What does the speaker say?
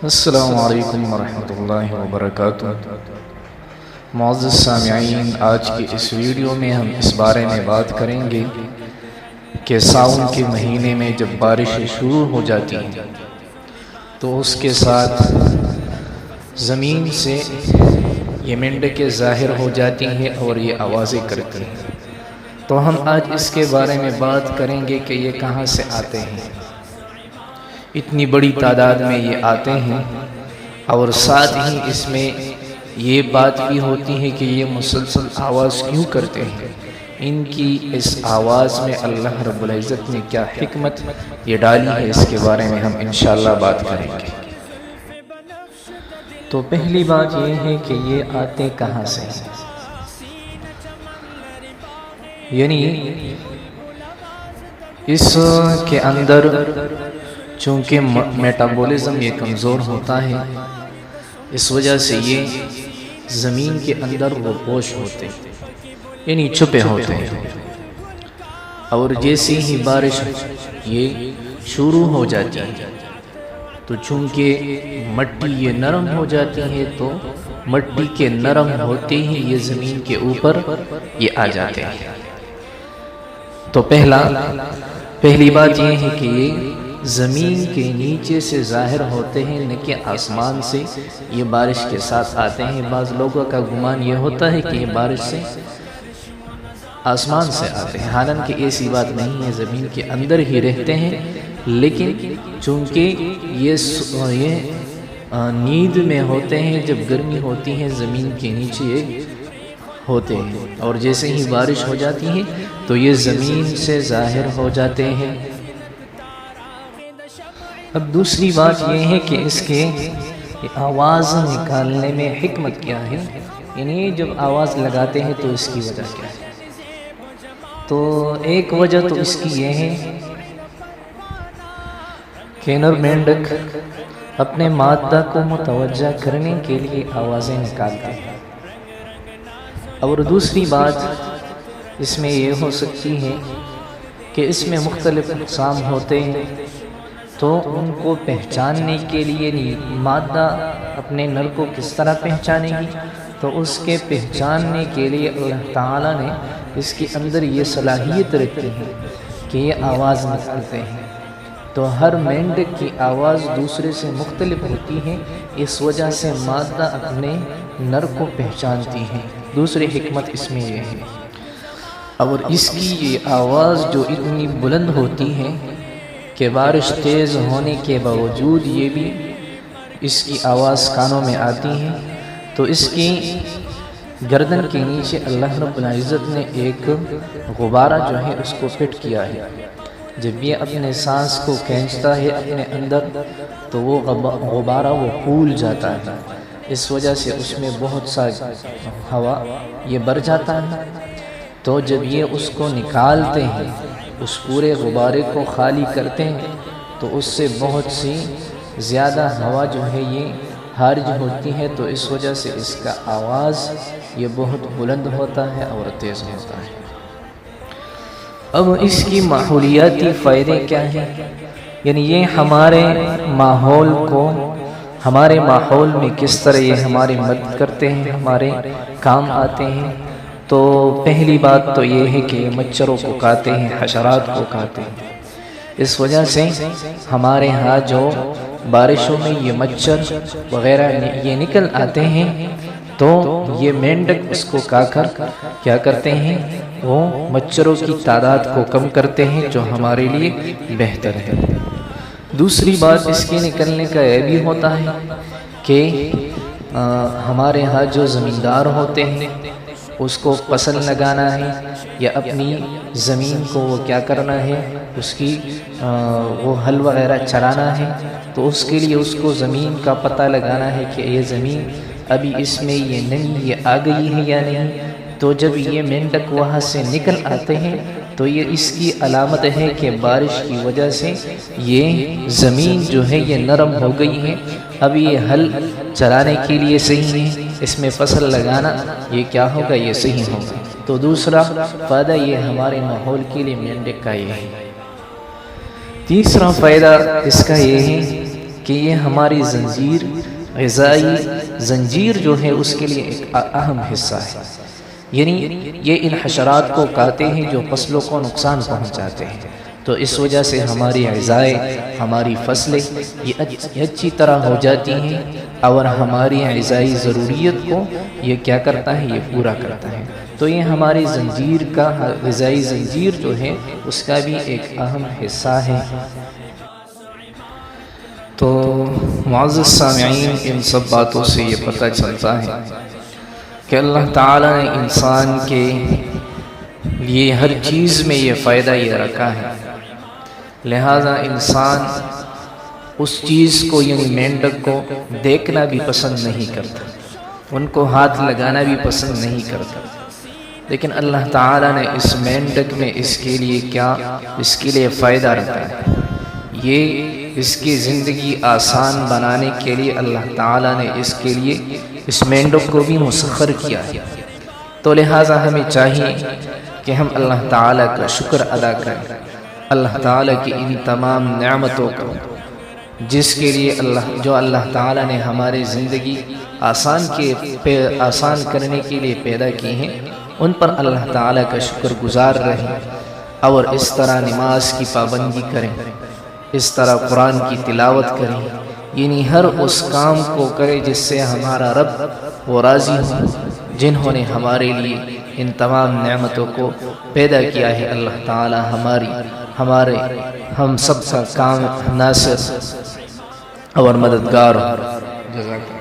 السلام علیکم ورحمۃ اللہ وبرکاتہ۔ معزز سامعین، آج کی اس ویڈیو میں ہم اس بارے میں بات کریں گے کہ ساون کے مہینے میں جب بارشیں شروع ہو جاتی ہیں تو اس کے ساتھ زمین سے یہ مینڈکیں ظاہر ہو جاتی ہیں اور یہ آوازیں کرتی ہیں۔ تو ہم آج اس کے بارے میں بات کریں گے کہ یہ کہاں سے آتے ہیں۔ اتنی بڑی تعداد میں یہ آتے ہیں اور ساتھ ہی اس میں یہ بات بھی ہوتی ہے کہ یہ مسلسل آواز کیوں کرتے ہیں، ان کی اس آواز میں اللہ رب العزت نے کیا حکمت یہ ڈالی ہے، اس کے بارے میں ہم انشاءاللہ بات کریں گے۔ تو پہلی بات یہ ہے کہ یہ آتے کہاں سے ہیں، یعنی اس کے اندر چونکہ میٹابولزم یہ کمزور ہوتا ہے، اس وجہ سے یہ زمین کے اندر وہ پوش ہوتے یعنی چھپے ہوتے ہیں، اور جیسے ہی بارش یہ شروع ہو جاتی ہے تو چونکہ مٹی یہ نرم ہو جاتی ہے تو مٹی کے نرم ہوتے ہی یہ زمین کے اوپر یہ آ جاتے ہیں۔ تو پہلی بات یہ ہے کہ یہ زمین کے نیچے سے ظاہر ہوتے ہیں، نہ کہ آسمان سے یہ بارش کے ساتھ آتے ہیں۔ بعض لوگوں کا گمان یہ ہوتا ہے کہ یہ بارش سے آسمان سے آتے ہیں، حالانکہ ایسی بات نہیں ہے، زمین کے اندر ہی رہتے ہیں، لیکن چونکہ یہ نیند میں ہوتے ہیں، جب گرمی ہوتی ہے زمین کے نیچے ہوتے ہیں، اور جیسے ہی بارش ہو جاتی ہے تو یہ زمین سے ظاہر ہو جاتے ہیں۔ اب دوسری بات یہ ہے کہ اس کے آواز نکالنے میں حکمت کیا ہے، یعنی جب آواز لگاتے ہیں تو اس کی وجہ کیا ہے۔ تو ایک وجہ تو اس کی یہ ہے کہ نر مینڈک اپنے مادہ کو متوجہ کرنے کے لیے آوازیں نکالتے ہیں، اور دوسری بات اس میں یہ ہو سکتی ہے کہ اس میں مختلف اقسام ہوتے ہیں، تو ان کو پہچاننے کے لیے مادہ اپنے نر کو کس طرح پہچانے گی، تو اس کے پہچاننے کے لیے اللہ تعالیٰ نے اس کے اندر یہ صلاحیت رکھی ہے کہ یہ آواز نکالتے ہیں۔ تو ہر مینڈک کی آواز دوسرے سے مختلف ہوتی ہے، اس وجہ سے مادہ اپنے نر کو پہچانتی ہے۔ دوسری حکمت اس میں یہ ہے، اور اس کی یہ آواز جو اتنی بلند ہوتی ہے کہ بارش تیز ہونے کے باوجود یہ بھی اس کی آواز کانوں میں آتی ہے، تو اس کی گردن کے نیچے اللہ رب العزت نے ایک غبارہ جو ہے اس کو فٹ کیا ہے۔ جب یہ اپنے سانس کو کھینچتا ہے اپنے اندر تو وہ غبارہ وہ پھول جاتا ہے، اس وجہ سے اس میں بہت سا ہوا یہ بھر جاتا ہے۔ تو جب یہ اس کو نکالتے ہیں، اس پورے غبارے کو خالی کرتے ہیں، تو اس سے بہت سی زیادہ ہوا جو ہے یہ خارج ہوتی ہے، تو اس وجہ سے اس کا آواز یہ بہت بلند ہوتا ہے اور تیز ہوتا ہے۔ اب اس کی ماحولیاتی فائدے کیا ہیں، یعنی یہ ہمارے ماحول میں کس طرح یہ ہماری مدد کرتے ہیں، ہمارے کام آتے ہیں۔ تو پہلی بات تو یہ ہے کہ یہ مچھروں کو کھاتے ہیں، حشرات کو کھاتے ہیں، اس وجہ سے ہمارے ہاں جو بارشوں میں یہ مچھر وغیرہ یہ نکل آتے ہیں، تو یہ مینڈک اس کو کھا کر کیا کرتے ہیں، وہ مچھروں کی تعداد کو کم کرتے ہیں، جو ہمارے لیے بہتر ہے۔ دوسری بات اس کے نکلنے کا یہ بھی ہوتا ہے کہ ہمارے ہاں جو زمیندار ہوتے ہیں اس کو فصل لگانا ہے یا اپنی زمین کو وہ کیا کرنا ہے، اس کی وہ ہل وغیرہ چرانا ہے، تو اس کے لیے اس کو زمین کا پتہ لگانا ہے کہ یہ زمین ابھی اس میں یہ نمی یہ آ گئی ہے یا نہیں۔ تو جب یہ مینڈک وہاں سے نکل آتے ہیں تو یہ اس کی علامت ہے کہ بارش کی وجہ سے یہ زمین جو ہے یہ نرم ہو گئی ہے، اب یہ ہل چلانے کے لیے صحیح ہے، اس میں فصل لگانا یہ کیا ہوگا، یہ صحیح ہوگا۔ تو دوسرا فائدہ یہ ہمارے ماحول کے لیے مینڈک کا یہ ہے۔ تیسرا فائدہ اس کا یہ ہے کہ یہ ہماری زنجیر، غذائی زنجیر جو ہے اس کے لیے ایک اہم حصہ ہے، یعنی یہ ان حشرات کو کھاتے ہیں جو فصلوں کو نقصان پہنچاتے ہیں، تو اس وجہ سے ہماری غذائیں، ہماری فصلیں یہ اچھی طرح ہو جاتی ہیں، اور ہماری غذائی ضروریت کو یہ کیا کرتا ہے، یہ پورا کرتا ہے۔ تو یہ ہماری زنجیر کا، غذائی زنجیر جو ہے اس کا بھی ایک اہم حصہ ہے۔ تو معزز سامعین، ان سب باتوں سے یہ پتہ چلتا ہے کہ اللہ تعالیٰ نے انسان کے لیے ہر چیز میں یہ فائدہ یہ رکھا ہے، لہذا انسان اس چیز کو یعنی مینڈک کو دیکھنا بھی پسند نہیں کرتا، ان کو ہاتھ لگانا بھی پسند نہیں کرتا، لیکن اللہ تعالیٰ نے اس مینڈک میں اس کے لیے کیا، اس کے لیے فائدہ رکھا ہے۔ یہ اس کی زندگی آسان بنانے کے لیے اللہ تعالیٰ نے اس کے لیے اس مینڈک کو بھی مسخر کیا ہے، تو لہٰذا ہمیں چاہیے کہ ہم اللہ تعالیٰ کا شکر ادا کریں، اللہ تعالیٰ کی ان تمام نعمتوں کو جس کے لیے جو اللہ تعالیٰ نے ہماری زندگی آسان کرنے کے لیے پیدا کی ہیں، ان پر اللہ تعالیٰ کا شکر گزار رہیں، اور اس طرح نماز کی پابندی کریں، اس طرح قرآن کی تلاوت کریں، یعنی ہر اس کام کو کریں جس سے ہمارا رب وہ راضی ہو، جنہوں نے ہمارے لیے ان تمام نعمتوں کو پیدا کیا ہے۔ اللہ تعالیٰ ہم سب کا کام ناصر اور مددگار ہو۔ جزاک اللہ۔